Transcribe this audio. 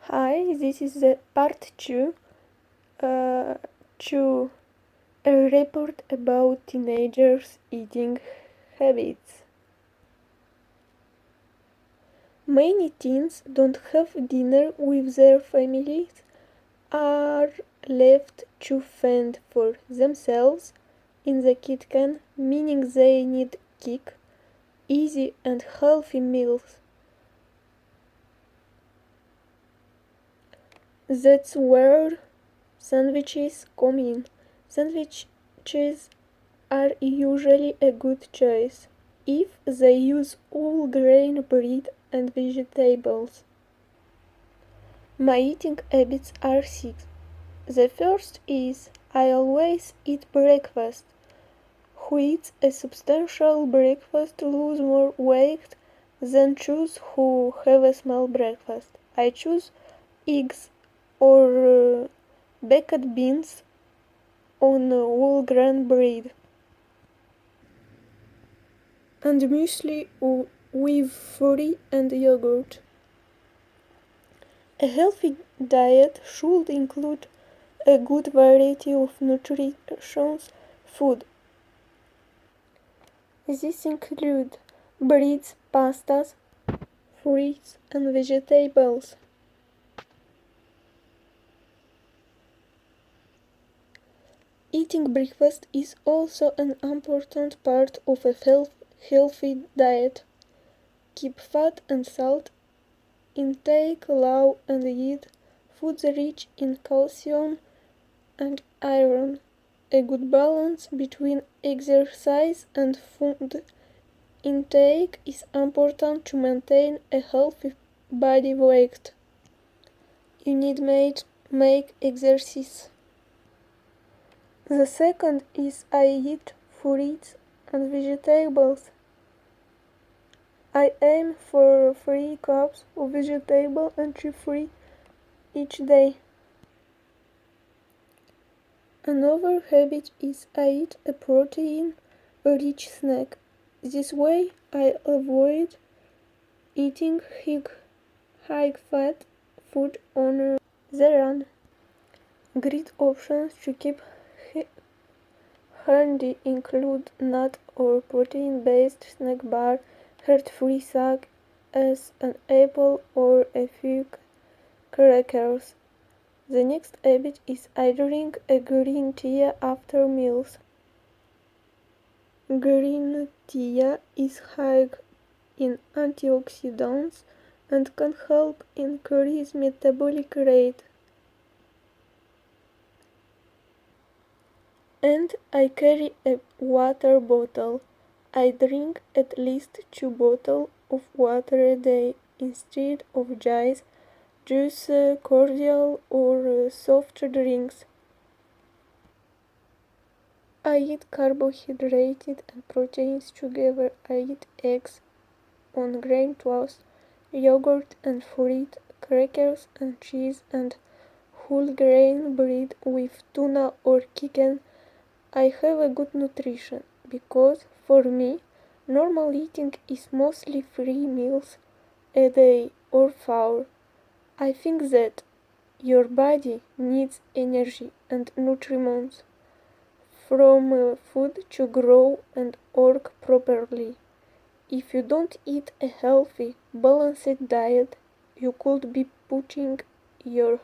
Hi, this is the part 2 to a report about teenagers' eating habits. Many teens don't have dinner with their families, are left to fend for themselves in the kitchen, meaning they need quick, easy, and healthy meals. That's where sandwiches come in. Sandwiches are usually a good choice if they use whole grain bread and vegetables. My eating habits are six. The first is I always eat breakfast. Who eats a substantial breakfast lose more weight than those who have a small breakfast. I choose eggs or baked beans on whole grain bread and muesli with fruit and yogurt. A healthy diet should include a good variety of nutritious food. These include breads, pastas, fruits, and vegetables. Eating breakfast is also an important part of a healthy diet. Keep fat and salt intake low and eat foods rich in calcium and iron. A good balance between exercise and food intake is important to maintain a healthy body weight. You need make exercise. The second is I eat fruits and vegetables. I aim for 3 cups of vegetable and fruit each day. Another habit is I eat a protein-rich snack. This way I avoid eating high-fat food on the run. Great options to keep handy include nut or protein-based snack bar, heart-free such as an apple or a few crackers. The next habit is I drink a green tea after meals. Green tea is high in antioxidants and can help increase metabolic rate. And I carry a water bottle. I drink at least 2 bottles of water a day instead of juice, cordial, or soft drinks. I eat carbohydrates and proteins together. I eat eggs on grain toast, yogurt and fruit, crackers and cheese, and whole grain bread with tuna or chicken. I have a good nutrition because for me, normal eating is mostly 3 meals a day or 4. I think that your body needs energy and nutrients from food to grow and work properly. If you don't eat a healthy, balanced diet, you could be putting your